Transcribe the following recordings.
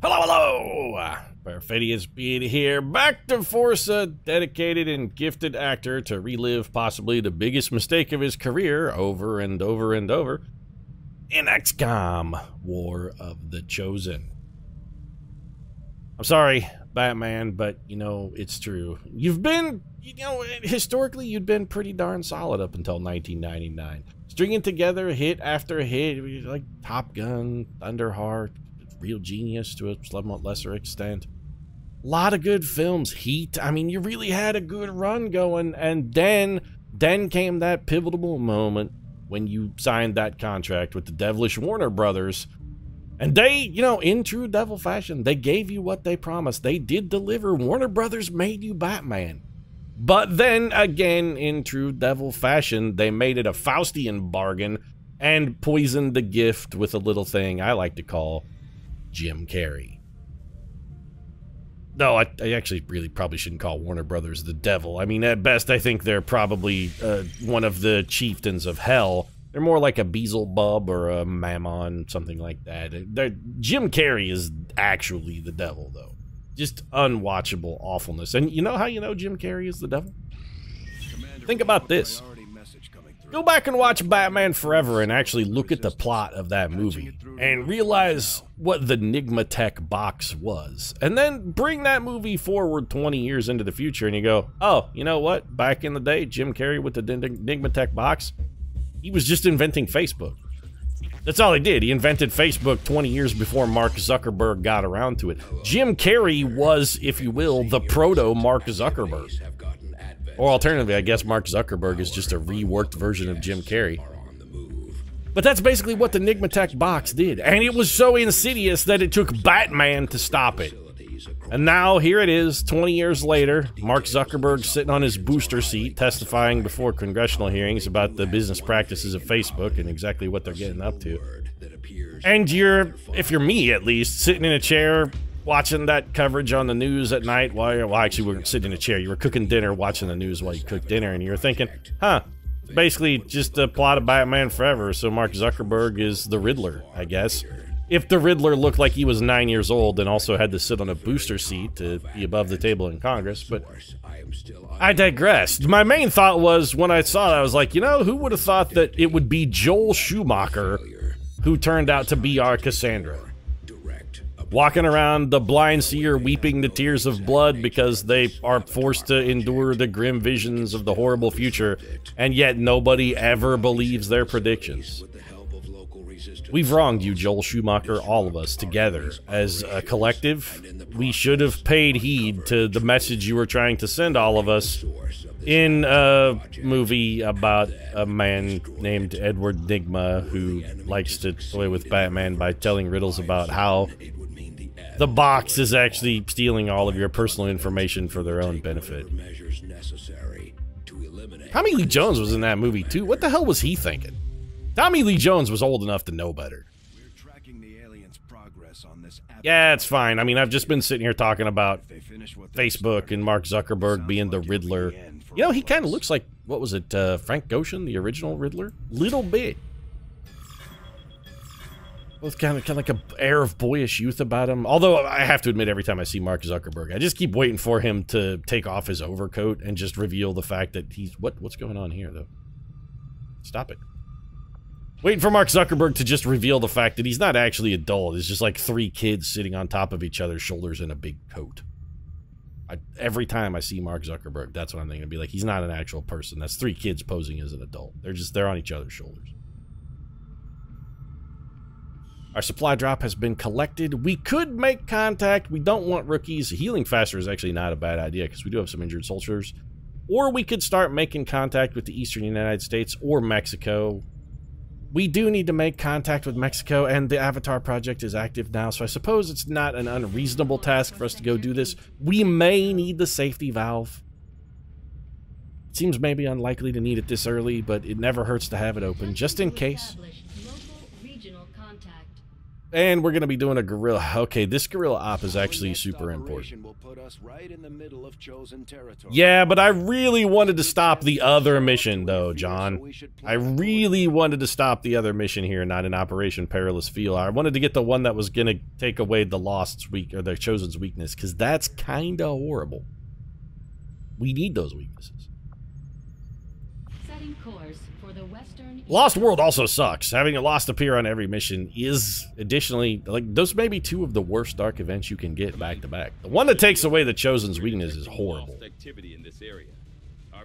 Hello, hello! Perfidious being here, back to force a dedicated and gifted actor to relive possibly the biggest mistake of his career over and over and over in XCOM, War of the Chosen. I'm sorry, Batman, but, you know, it's true. You've been, historically, you'd been pretty darn solid up until 1999. Stringing together hit after hit, like Top Gun, Thunderheart, Real Genius to a somewhat lesser extent. A lot of good films. Heat, I mean, you really had a good run going, and then came that pivotal moment when you signed that contract with the devilish Warner Brothers. And they, in true devil fashion, they gave you what they promised. They did deliver. Warner Brothers made you Batman. But then, again, in true devil fashion, they made it a Faustian bargain and poisoned the gift with a little thing I like to call Jim Carrey. No, I actually really probably shouldn't call Warner Brothers the devil. I mean, at best, I think they're probably one of the chieftains of hell. They're more like a Beelzebub or a Mammon, something like that. Jim Carrey is actually the devil, though. Just unwatchable awfulness. And you know how you know Jim Carrey is the devil? Think about this. Go back and watch Batman Forever and actually look at the plot of that movie and realize what the Enigmatech box was. And then bring that movie forward 20 years into the future and you go, oh, you know what? Back in the day, Jim Carrey with the Enigmatech box, he was just inventing Facebook. That's all he did. He invented Facebook 20 years before Mark Zuckerberg got around to it. Jim Carrey was, if you will, the proto-Mark Zuckerberg. Or alternatively, I guess Mark Zuckerberg is just a reworked version of Jim Carrey. But that's basically what the Enigmatech box did. And it was so insidious that it took Batman to stop it. And now, here it is, 20 years later, Mark Zuckerberg sitting on his booster seat, testifying before congressional hearings about the business practices of Facebook and exactly what they're getting up to. And you're, if you're me at least, sitting in a chair, watching that coverage on the news at night while you're, well, actually, we weren't sitting in a chair. You were cooking dinner, watching the news while you cooked dinner, and you were thinking, huh, basically just a plot of Batman Forever, so Mark Zuckerberg is the Riddler, I guess. If the Riddler looked like he was 9 years old and also had to sit on a booster seat to be above the table in Congress, but I digressed. My main thought was, when I saw it, I was like, who would have thought that it would be Joel Schumacher who turned out to be our Cassandra? Walking around the blind seer weeping the tears of blood because they are forced to endure the grim visions of the horrible future, and yet nobody ever believes their predictions. We've wronged you, Joel Schumacher, all of us, together. As a collective, we should have paid heed to the message you were trying to send all of us in a movie about a man named Edward Nygma who likes to toy with Batman by telling riddles about how the box is actually stealing all of your personal information for their own benefit. Tommy Lee Jones was in that movie, too. What the hell was he thinking? Tommy Lee Jones was old enough to know better. Yeah, it's fine. I mean, I've just been sitting here talking about Facebook and Mark Zuckerberg being the Riddler. He kind of looks like, what was it, Frank Goshen, the original Riddler? Little bit. With kind of like an air of boyish youth about him. Although, I have to admit, every time I see Mark Zuckerberg, I just keep waiting for him to take off his overcoat and just reveal the fact that he's... What's going on here, though? Stop it. Waiting for Mark Zuckerberg to just reveal the fact that he's not actually adult. It's just like 3 kids sitting on top of each other's shoulders in a big coat. Every time I see Mark Zuckerberg, that's what I'm thinking. Be like, he's not an actual person. That's 3 kids posing as an adult. They're on each other's shoulders. Our supply drop has been collected. We could make contact. We don't want rookies. Healing faster is actually not a bad idea because we do have some injured soldiers. Or we could start making contact with the eastern United States or Mexico. We do need to make contact with Mexico, and the Avatar project is active now, so I suppose it's not an unreasonable task for us to go do this. We may need the safety valve. It seems maybe unlikely to need it this early, but it never hurts to have it open, just in case. And we're going to be doing a guerrilla. Okay, this guerrilla op is actually super important. Yeah, but I really wanted to stop the other mission, though, John. I really wanted to stop the other mission here, not in Operation Perilous Field. I wanted to get the one that was going to take away the Lost's or the Chosen's weakness, because that's kind of horrible. We need those weaknesses. Setting course for the Western Lost World also sucks. Having a Lost appear on every mission is additionally, like, those may be two of the worst dark events you can get back to back. The one that takes away the Chosen's weakness is horrible.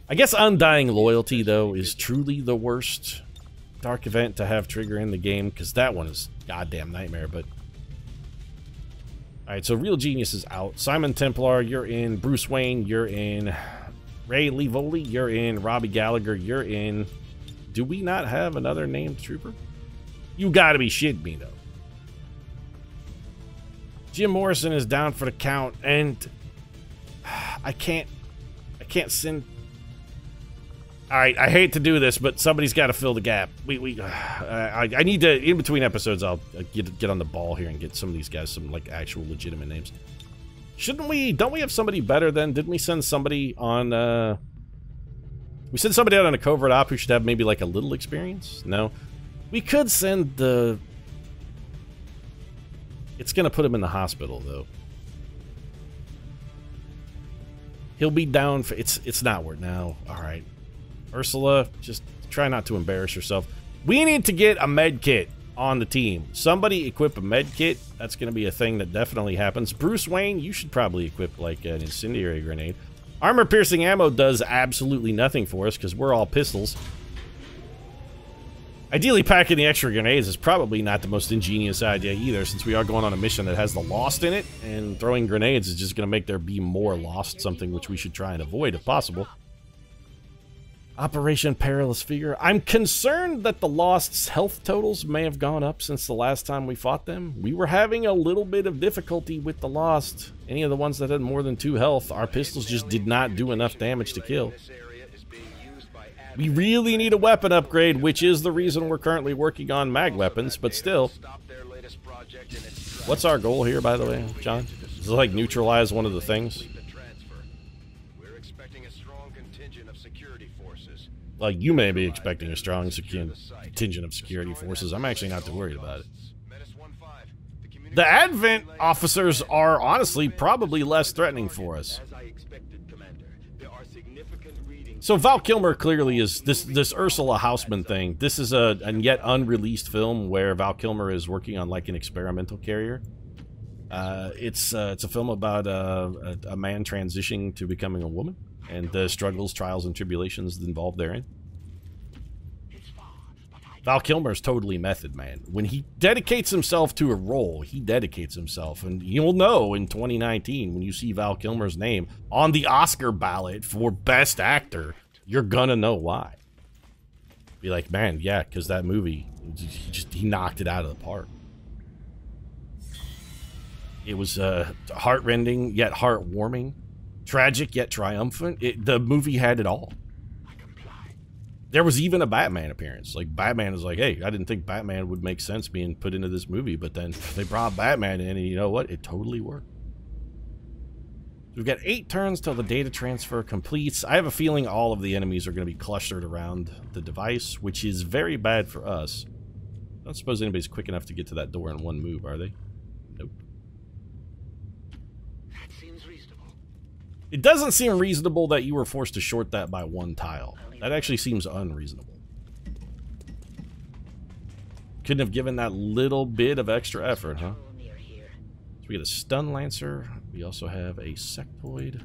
I guess Undying Loyalty, though, is truly the worst dark event to have trigger in the game, because that one is goddamn nightmare, but... Alright, so Real Genius is out. Simon Templar, you're in. Bruce Wayne, you're in. Ray Livoli, you're in. Robbie Gallagher, you're in. Do we not have another named trooper? You gotta be shitting me, though. Jim Morrison is down for the count, and I can't send... Alright, I hate to do this, but somebody's got to fill the gap. I need to, in between episodes, I'll get on the ball here and get some of these guys some, like, actual legitimate names. Shouldn't we, don't we have somebody better then? Didn't we send somebody on, we sent somebody out on a covert op who should have maybe, like, a little experience? No? We could send the... It's gonna put him in the hospital, though. He'll be down for... It's not worth now. Alright. Ursula, just try not to embarrass yourself. We need to get a med kit on the team. Somebody equip a med kit. That's going to be a thing that definitely happens. Bruce Wayne, you should probably equip, like, an incendiary grenade. Armor-piercing ammo does absolutely nothing for us because we're all pistols. Ideally, packing the extra grenades is probably not the most ingenious idea either, since we are going on a mission that has the Lost in it, and throwing grenades is just going to make there be more Lost, something which we should try and avoid if possible. Operation Perilous Figure. I'm concerned that the Lost's health totals may have gone up since the last time we fought them. We were having a little bit of difficulty with the Lost. Any of the ones that had more than 2 health, our pistols just did not do enough damage to kill. We really need a weapon upgrade, which is the reason we're currently working on mag weapons, but still. What's our goal here, by the way, John? Is it like neutralize one of the things? Like, you may be expecting a strong contingent of security forces. I'm actually not too worried about it. The Advent officers are, honestly, probably less threatening for us. So Val Kilmer clearly is this Ursula Houseman thing. This is a yet unreleased film where Val Kilmer is working on, like, an experimental carrier. It's a film about a man transitioning to becoming a woman, and the struggles, trials, and tribulations involved therein. Val Kilmer is totally method, man. When he dedicates himself to a role, he dedicates himself. And you'll know in 2019, when you see Val Kilmer's name on the Oscar ballot for Best Actor, you're gonna know why. Be like, man, yeah, because that movie, he knocked it out of the park. It was heart-rending, yet heartwarming. Tragic, yet triumphant. The movie had it all. There was even a Batman appearance. Like, Batman is like, hey, I didn't think Batman would make sense being put into this movie, but then they brought Batman in, and you know what? It totally worked. We've got 8 turns till the data transfer completes. I have a feeling all of the enemies are going to be clustered around the device, which is very bad for us. I don't suppose anybody's quick enough to get to that door in one move, are they? Nope. That seems reasonable. It doesn't seem reasonable that you were forced to short that by 1 tile. That actually seems unreasonable. Couldn't have given that little bit of extra effort, huh? So we get a stun lancer. We also have a sectoid.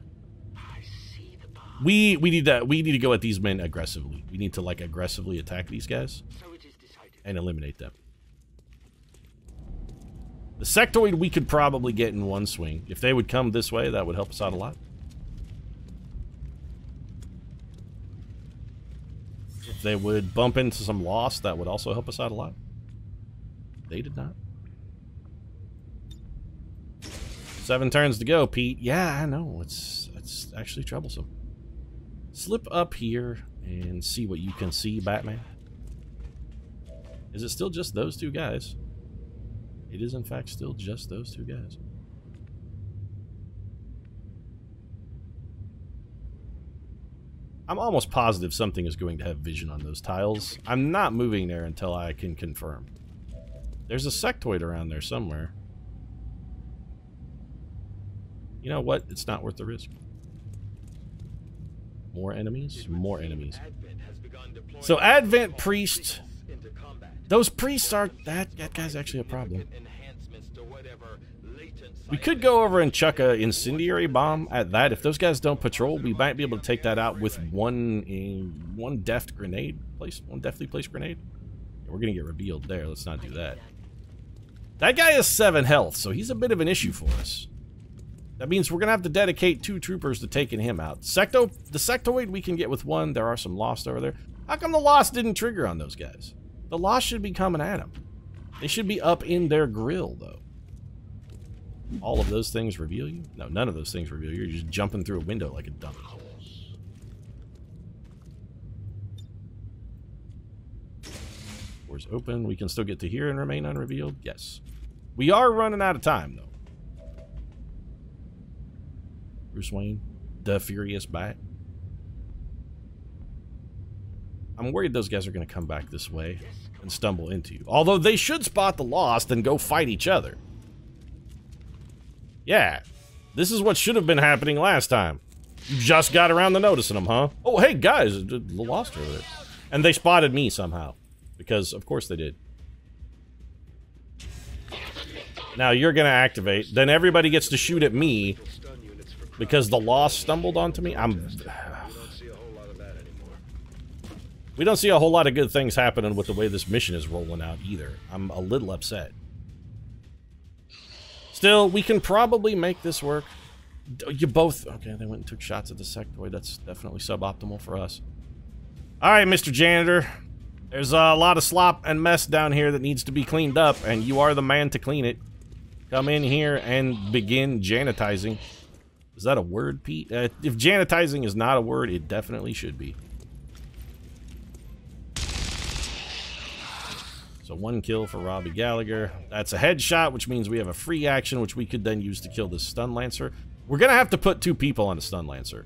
We need to go at these men aggressively. We need to, like, aggressively attack these guys and eliminate them. The sectoid we could probably get in one swing. If they would come this way, that would help us out a lot. If they would bump into some Lost, that would also help us out a lot. They did not. 7 turns to go, Pete. Yeah, I know. It's actually troublesome. Slip up here and see what you can see, Batman. Is it still just those 2 guys? It is, in fact, still just those two guys. I'm almost positive something is going to have vision on those tiles. I'm not moving there until I can confirm. There's a sectoid around there somewhere. You know what? It's not worth the risk. More enemies? More enemies. So Advent Priest... Those priests are... That guy's actually a problem. We could go over and chuck a incendiary bomb at that. If those guys don't patrol, we might be able to take that out with one deft grenade. One deftly placed grenade. Yeah, we're gonna get revealed there. Let's not do that. That guy has 7 health, so he's a bit of an issue for us. That means we're gonna have to dedicate 2 troopers to taking him out. The sectoid we can get with 1. There are some Lost over there. How come the Lost didn't trigger on those guys? The Lost should be coming at them. They should be up in their grill, though. All of those things reveal you? No, none of those things reveal you. You're just jumping through a window like a dummy. Doors open. We can still get to here and remain unrevealed? Yes. We are running out of time, though. Bruce Wayne, the Furious Bat. I'm worried those guys are going to come back this way and stumble into you. Although they should spot the Lost and go fight each other. Yeah, this is what should have been happening last time. You just got around to noticing them, huh? Oh, hey, guys, the Lost over there. And they spotted me somehow. Because, of course, they did. Now, you're going to activate. Then everybody gets to shoot at me because the Lost stumbled onto me. We don't see a whole lot of good things happening with the way this mission is rolling out, either. I'm a little upset. Still, we can probably make this work. You both... Okay, they went and took shots at the sectoid. That's definitely suboptimal for us. Alright, Mr. Janitor. There's a lot of slop and mess down here that needs to be cleaned up, and you are the man to clean it. Come in here and begin janitizing. Is that a word, Pete? If janitizing is not a word, it definitely should be. So 1 kill for Robbie Gallagher. That's a headshot, which means we have a free action, which we could then use to kill this Stun Lancer. We're going to have to put 2 people on a Stun Lancer.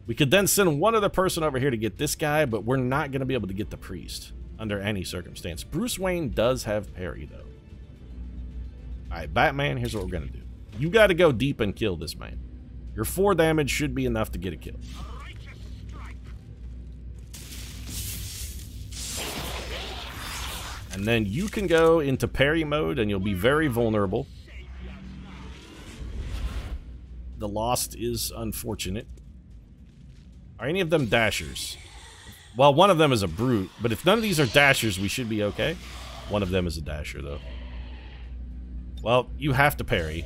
We could then send one other person over here to get this guy, but we're not going to be able to get the priest under any circumstance. Bruce Wayne does have parry, though. Alright, Batman, here's what we're going to do. You got to go deep and kill this man. Your 4 damage should be enough to get a kill. And then you can go into parry mode, and you'll be very vulnerable. The Lost is unfortunate. Are any of them dashers? Well, one of them is a brute, but if none of these are dashers, we should be okay. One of them is a dasher, though. Well, you have to parry.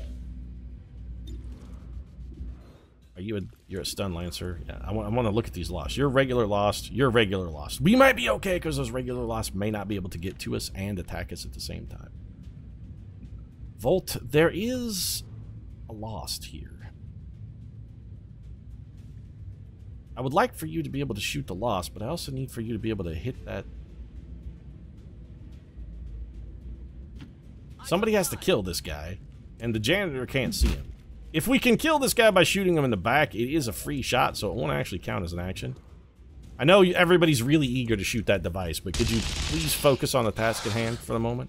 Are you you're a Stun Lancer? Yeah, I want to look at these Lost. You're regular Lost. You're regular Lost. We might be okay because those regular Lost may not be able to get to us and attack us at the same time. Volt, there is a Lost here. I would like for you to be able to shoot the Lost, but I also need for you to be able to hit that. Somebody has to kill this guy, and the janitor can't see him. If we can kill this guy by shooting him in the back, it is a free shot, so it won't actually count as an action. I know everybody's really eager to shoot that device, but could you please focus on the task at hand for the moment?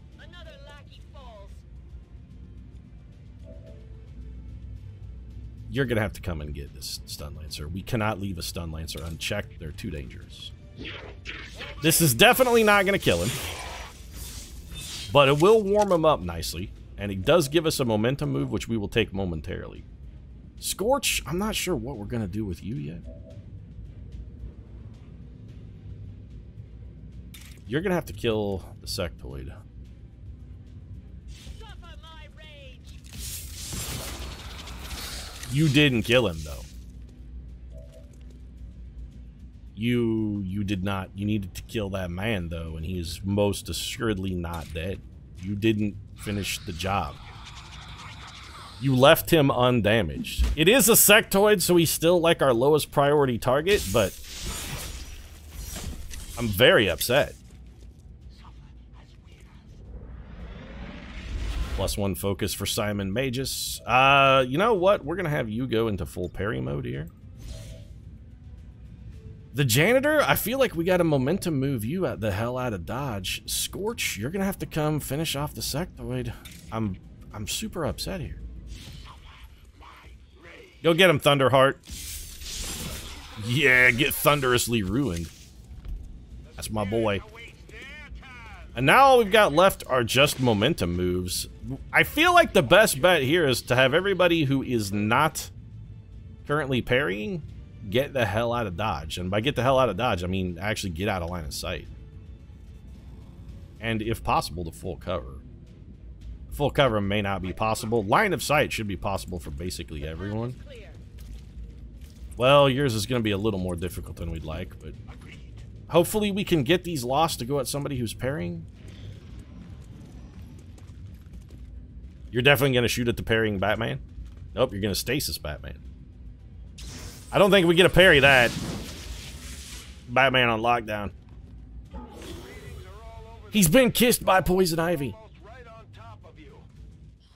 You're going to have to come and get this Stun Lancer. We cannot leave a Stun Lancer unchecked. They're too dangerous. This is definitely not going to kill him. But it will warm him up nicely. And it does give us a momentum move, which we will take momentarily. Scorch, I'm not sure what we're going to do with you yet. You're going to have to kill the sectoid. You didn't kill him, though. You did not. You needed to kill that man, though, and he is most assuredly not dead. You didn't finish the job. You left him undamaged. It is a sectoid, so he's still like our lowest priority target, but I'm very upset. +1 focus for Simon Magus. You know what? We're gonna have you go into full parry mode here. The janitor, I feel like we got a momentum move you the hell out of dodge. Scorch, you're gonna have to come finish off the sectoid. I'm super upset here. Go get him, Thunderheart. Yeah, get thunderously ruined. That's my boy. And now all we've got left are just momentum moves. I feel like the best bet here is to have everybody who is not currently parrying get the hell out of dodge. And by get the hell out of dodge, I mean actually get out of line of sight. And if possible, to full cover. Full cover may not be possible. Line of sight should be possible for basically everyone. Well, yours is going to be a little more difficult than we'd like, but hopefully we can get these lost to go at somebody who's parrying. You're definitely going to shoot at the parrying Batman? Nope, you're going to stasis Batman. I don't think we get a parry that. Batman on lockdown. He's been kissed by Poison Ivy.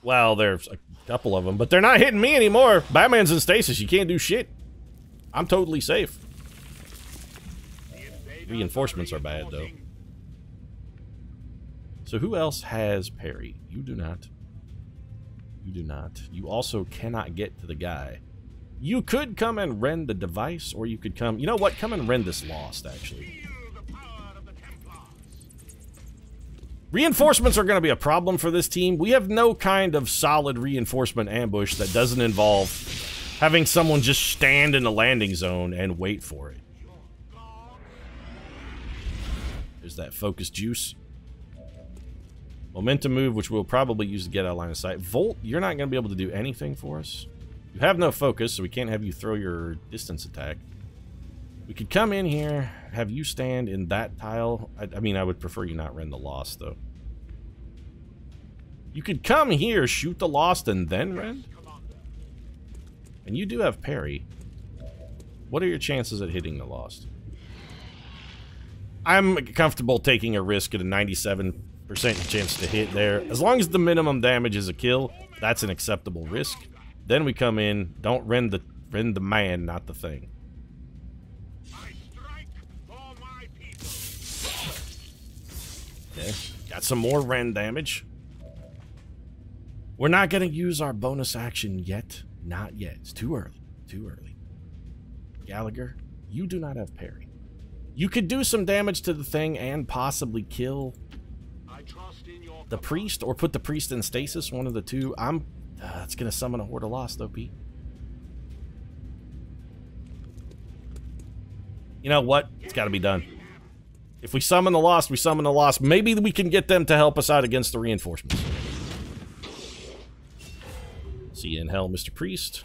Well, there's a couple of them, but they're not hitting me anymore. Batman's in stasis. You can't do shit. I'm totally safe. Reinforcements are bad, though. So who else has parry? You do not. You do not. You also cannot get to the guy. You could come and rend the device, or you could come... You know what? Come and rend this lost, actually. Reinforcements are going to be a problem for this team. We have no kind of solid reinforcement ambush that doesn't involve having someone just stand in the landing zone and wait for it. There's that focus juice. Momentum move, which we'll probably use to get out of line of sight. Volt, you're not going to be able to do anything for us. You have no focus, so we can't have you throw your distance attack. We could come in here, have you stand in that tile. I mean, I would prefer you not rend the lost, though. You could come here, shoot the lost, and then rend. And you do have parry. What are your chances at hitting the lost? I'm comfortable taking a risk at a 97% chance to hit there. As long as the minimum damage is a kill, that's an acceptable risk. Then we come in, don't rend the man, not the thing. Okay, got some more rend damage. We're not going to use our bonus action yet. Not yet. It's too early. Too early. Gallagher, you do not have parry. You could do some damage to the thing and possibly kill the priest, or put the priest in stasis, one of the two. It's going to summon a Horde of Lost, though, Pete. You know what? It's got to be done. If we summon the Lost, we summon the Lost. Maybe we can get them to help us out against the reinforcements. See you in hell, Mr. Priest.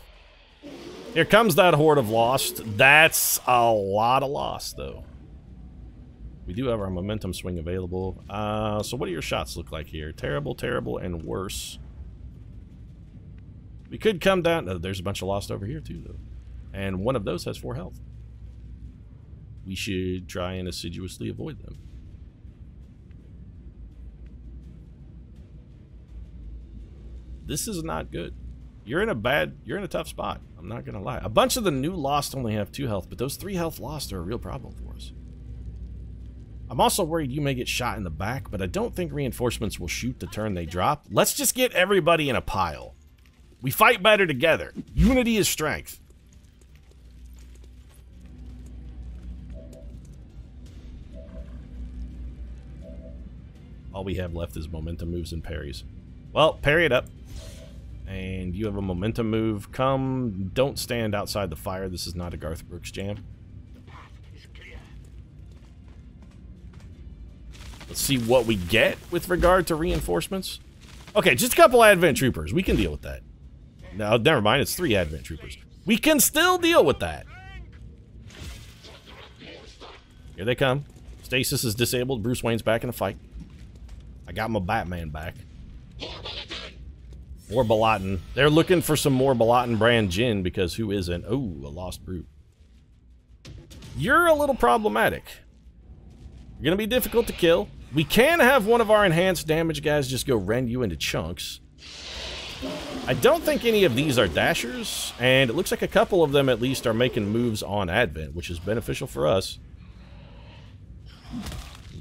Here comes that Horde of Lost. That's a lot of Lost, though. We do have our momentum swing available. So what do your shots look like here? Terrible, terrible, and worse. We could come down... Oh, there's a bunch of Lost over here, too, though. And one of those has 4 health. We should try and assiduously avoid them. This is not good. You're in a tough spot. I'm not gonna lie. A bunch of the new Lost only have 2 health, but those 3 health Lost are a real problem for us. I'm also worried you may get shot in the back, but I don't think reinforcements will shoot the turn they drop. Let's just get everybody in a pile. We fight better together. Unity is strength. All we have left is momentum moves and parries. Well, parry it up. And you have a momentum move. Come, don't stand outside the fire. This is not a Garth Brooks jam. Let's see what we get with regard to reinforcements. Okay, just a couple Advent Troopers. We can deal with that. No, never mind. It's 3 Advent Troopers. We can still deal with that. Here they come. Stasis is disabled. Bruce Wayne's back in the fight. I got my Batman back. More Balatin. They're looking for some more Balatin brand gin, because who isn't? Oh, a Lost Brute. You're a little problematic. You're going to be difficult to kill. We can have one of our enhanced damage guys just go rend you into chunks. I don't think any of these are dashers, and it looks like a couple of them at least are making moves on Advent, which is beneficial for us.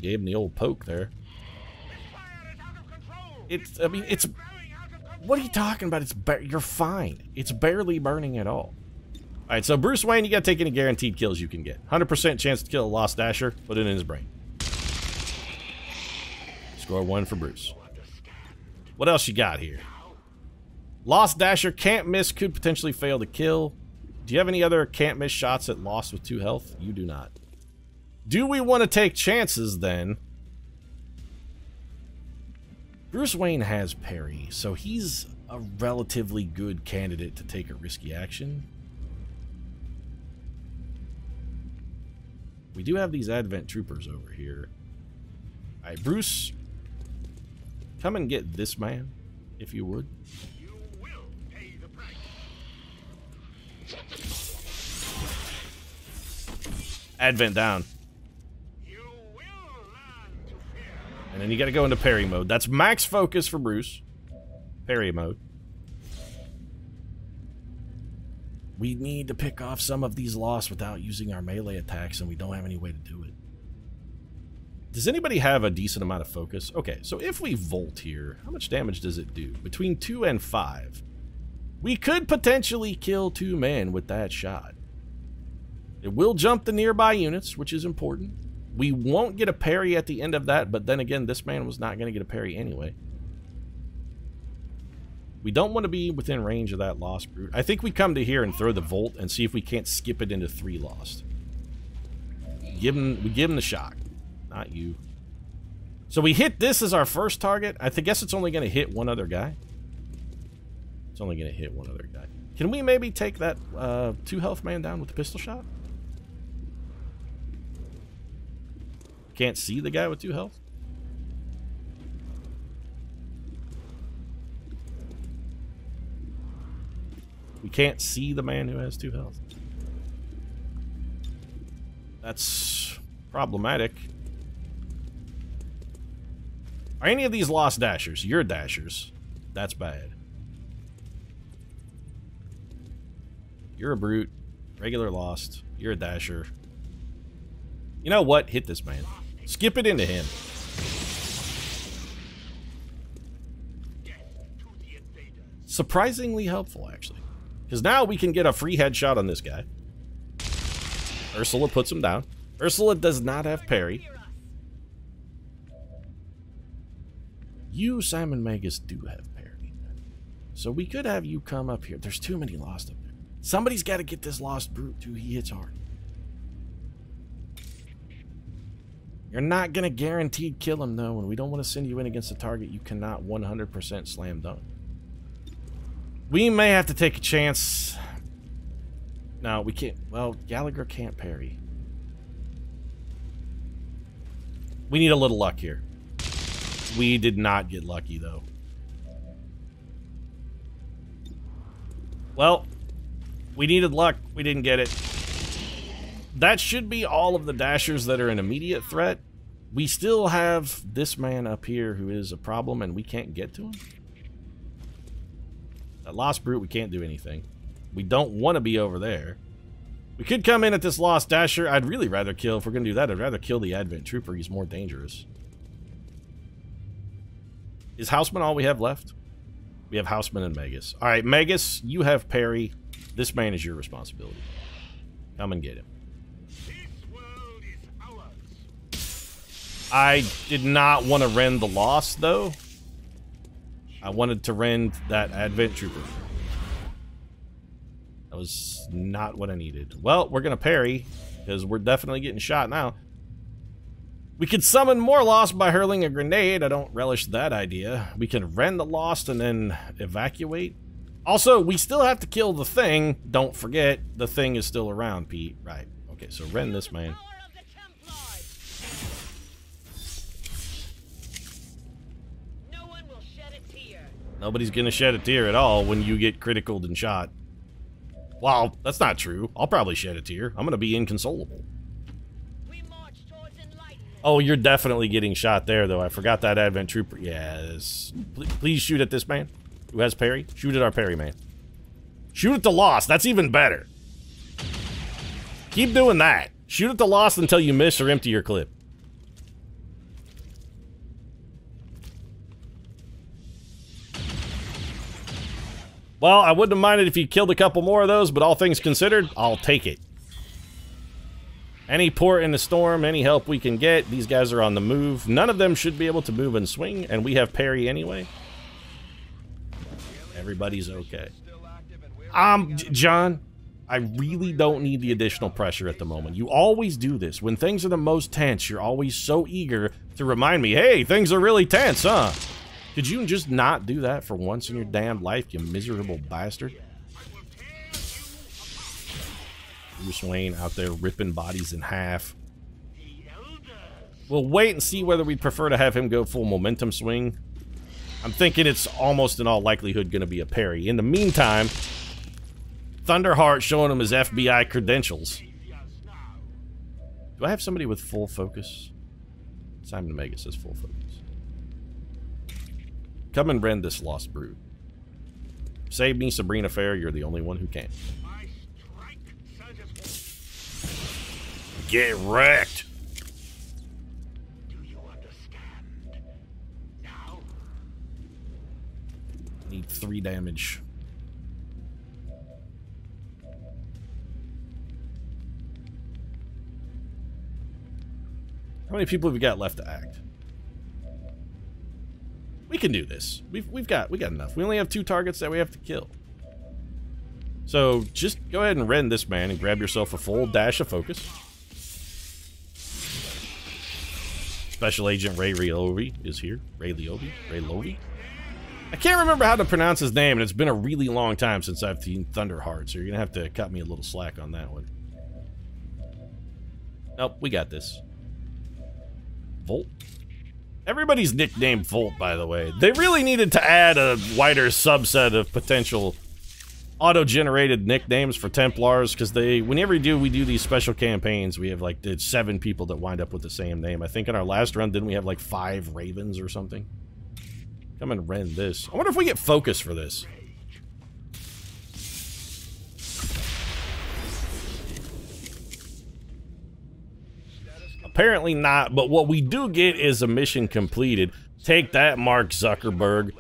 Gave him the old poke there. I mean, it's... What are you talking about? You're fine. It's barely burning at all. Alright, so Bruce Wayne, you gotta take any guaranteed kills you can get. 100% chance to kill a Lost Dasher, put it in his brain. Score 1 for Bruce. What else you got here? Lost Dasher, can't miss, could potentially fail to kill. Do you have any other can't miss shots at Lost with 2 health? You do not. Do we want to take chances then? Bruce Wayne has parry, so he's a relatively good candidate to take a risky action. We do have these Advent troopers over here. Alright, Bruce, come and get this man, if you would. Advent down. And then you gotta go into parry mode. That's max focus for Bruce. Parry mode. We need to pick off some of these Lost without using our melee attacks, and we don't have any way to do it. Does anybody have a decent amount of focus? Okay, so if we Volt here, how much damage does it do? Between 2 and 5. We could potentially kill 2 men with that shot. It will jump the nearby units, which is important. We won't get a parry at the end of that, but then again, this man was not going to get a parry anyway. We don't want to be within range of that Lost Brute. I think we come to here and throw the Volt and see if we can't skip it into 3 Lost. We give him the shock. Not you. So we hit this as our first target. I guess it's only going to hit one other guy. It's only going to hit one other guy. Can we maybe take that 2 health man down with the pistol shot? Can't see the guy with 2 health? We can't see the man who has 2 health. That's problematic. Are any of these Lost Dashers? You're Dashers. That's bad. You're a Brute. Regular Lost. You're a Dasher. You know what? Hit this man. Skip it into him. Surprisingly helpful, actually. Because now we can get a free headshot on this guy. Ursula puts him down. Ursula does not have parry. You, Simon Magus, do have parry. So we could have you come up here. There's too many Lost up there. Somebody's got to get this Lost Brute too. He hits hard. You're not going to guaranteed kill him, though, and we don't want to send you in against a target you cannot 100% slam dunk. We may have to take a chance. No, we can't. Well, Gallagher can't parry. We need a little luck here. We did not get lucky, though. Well, we needed luck. We didn't get it. That should be all of the Dashers that are an immediate threat. We still have this man up here who is a problem, and we can't get to him. That Lost Brute, we can't do anything. We don't want to be over there. We could come in at this Lost Dasher. I'd really rather kill, if we're going to do that, I'd rather kill the Advent Trooper. He's more dangerous. Is Houseman all we have left? We have Houseman and Magus. Alright, Magus, you have parry. This man is your responsibility. Come and get him. I did not want to rend the Lost, though. I wanted to rend that Advent Trooper. That was not what I needed. Well, we're going to parry, because we're definitely getting shot now. We could summon more Lost by hurling a grenade. I don't relish that idea. We can rend the Lost and then evacuate. Also, we still have to kill the Thing. Don't forget, the Thing is still around, Pete. Right. Okay, so rend this man. Nobody's gonna shed a tear at all when you get criticaled and shot. Well, that's not true. I'll probably shed a tear. I'm gonna be inconsolable. Oh, you're definitely getting shot there, though. I forgot that Advent Trooper. Yes. Please shoot at this man. Who has parry? Shoot at our parry, man. Shoot at the lost. That's even better. Keep doing that. Shoot at the lost until you miss or empty your clip. Well, I wouldn't have minded if you killed a couple more of those, but all things considered, I'll take it. Any port in the storm, any help we can get. These guys are on the move. None of them should be able to move and swing, and we have parry anyway. Everybody's okay. John, I really don't need the additional pressure at the moment. You always do this. When things are the most tense, you're always so eager to remind me, hey, things are really tense, huh? Could you just not do that for once in your damn life, you miserable bastard? Bruce Wayne out there ripping bodies in half. We'll wait and see whether we'd prefer to have him go full momentum swing. I'm thinking it's almost in all likelihood going to be a parry. In the meantime, Thunderheart showing him his FBI credentials. Do I have somebody with full focus? Simon Omega says full focus. Come and rend this lost brood. Save me, Sabrina Fair. You're the only one who can. Get wrecked. Do you understand? Now? Need 3 damage. How many people have we got left to act? We can do this. We got enough. We only have 2 targets that we have to kill. So just go ahead and rend this man and grab yourself a full dash of focus. Special Agent Ray Lovi is here. Ray Lovi. I can't remember how to pronounce his name, and it's been a really long time since I've seen Thunderheart, so you're gonna have to cut me a little slack on that one. Nope, we got this. Volt. Everybody's nicknamed Volt, by the way. They really needed to add a wider subset of potential auto-generated nicknames for Templars, because whenever we do these special campaigns, we have like 7 people that wind up with the same name. I think in our last run, didn't we have like 5 Ravens or something? Come and rend this. I wonder if we get focus for this. Apparently not, but what we do get is a mission completed. Take that, Mark Zuckerberg.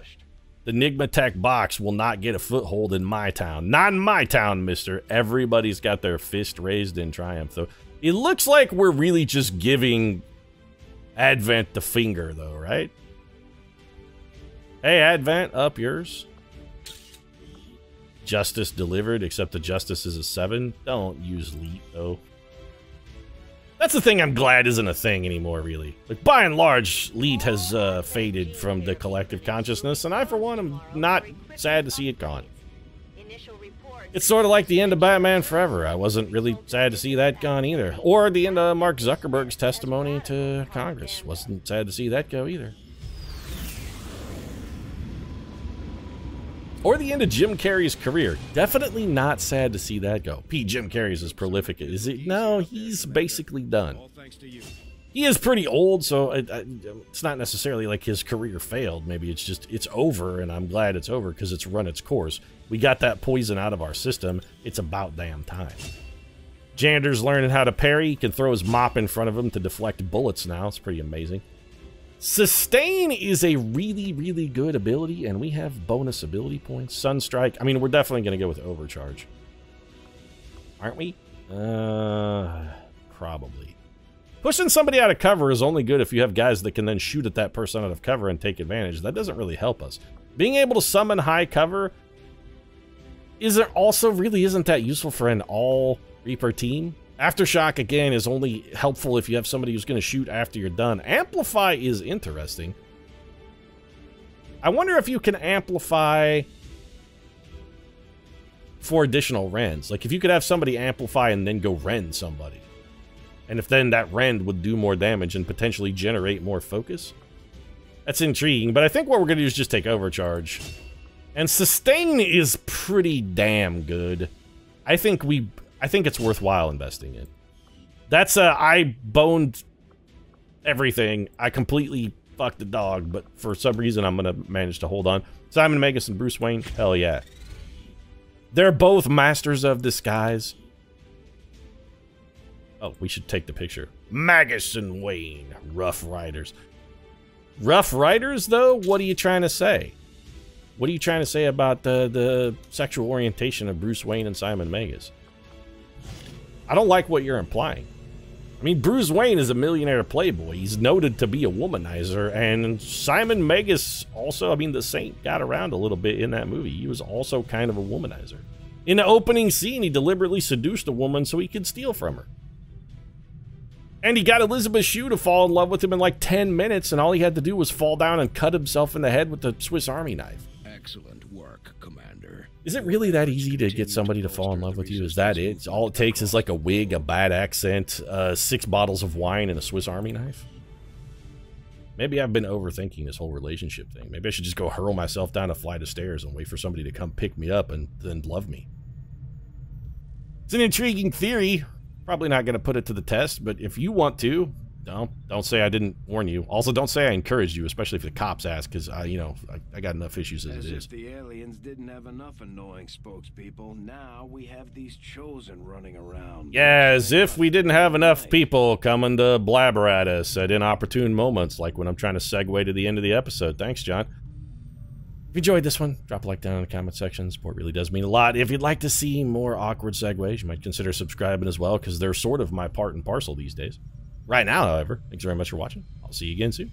The Enigma Tech box will not get a foothold in my town. Not in my town, mister. Everybody's got their fist raised in triumph, though. It looks like we're really just giving Advent the finger, though, right? Hey, Advent, up yours. Justice delivered, except the Justice is a 7. Don't use Leet, though. That's the thing I'm glad isn't a thing anymore, really. Like, by and large, Leet has faded from the collective consciousness, and I, for one, am not sad to see it gone. It's sort of like the end of Batman Forever. I wasn't really sad to see that gone either. Or the end of Mark Zuckerberg's testimony to Congress. Wasn't sad to see that go either. Or the end of Jim Carrey's career. Definitely not sad to see that go. Pete, Jim Carrey's as prolific as he... No, he's basically done. He is pretty old, so it's not necessarily like his career failed. Maybe it's just, it's over, and I'm glad it's over because it's run its course. We got that poison out of our system. It's about damn time. Janitor's learning how to parry. He can throw his mop in front of him to deflect bullets now. It's pretty amazing. Sustain is a really, really good ability, and we have bonus ability points. Sunstrike. I mean, we're definitely going to go with Overcharge. Aren't we? Probably. Pushing somebody out of cover is only good if you have guys that can then shoot at that person out of cover and take advantage. That doesn't really help us. Being able to summon high cover isn't that useful for an all Reaper team. Aftershock, again, is only helpful if you have somebody who's going to shoot after you're done. Amplify is interesting. I wonder if you can amplify for additional rends. Like, if you could have somebody amplify and then go rend somebody. And if then that rend would do more damage and potentially generate more focus. That's intriguing, but I think what we're going to do is just take Overcharge. And Sustain is pretty damn good. I think it's worthwhile investing in. That's I boned everything. I completely fuck the dog, but for some reason I'm gonna manage to hold on. Simon Magus and Bruce Wayne, hell yeah. They're both masters of disguise. Oh, we should take the picture. Magus and Wayne, Rough Riders. Rough Riders, though? What are you trying to say? What are you trying to say about the sexual orientation of Bruce Wayne and Simon Magus? I don't like what you're implying. I mean, Bruce Wayne is a millionaire playboy. He's noted to be a womanizer, and Simon Magus also, I mean, the Saint got around a little bit in that movie. He was also kind of a womanizer. In the opening scene, he deliberately seduced a woman so he could steal from her. And he got Elizabeth Shue to fall in love with him in like 10 minutes, and all he had to do was fall down and cut himself in the head with the Swiss Army knife. Excellent work, Commander. Is it really that easy to get somebody to fall in love with you? Is that it? All it takes is like a wig, a bad accent, 6 bottles of wine, and a Swiss Army knife? Maybe I've been overthinking this whole relationship thing. Maybe I should just go hurl myself down a flight of stairs and wait for somebody to come pick me up and then love me. It's an intriguing theory. Probably not going to put it to the test, but if you want to, don't say I didn't warn you. Also, don't say I encouraged you, especially if the cops ask, because I got enough issues as it is. If the aliens didn't have enough annoying spokespeople, now we have these chosen running around. Yeah, as if we didn't have enough people coming to blabber at us at inopportune moments, like when I'm trying to segue to the end of the episode. Thanks, John. If you enjoyed this one, drop a like down in the comment section. Support really does mean a lot. If you'd like to see more awkward segues, you might consider subscribing as well, because they're sort of my part and parcel these days. Right now, however, thanks very much for watching. I'll see you again soon.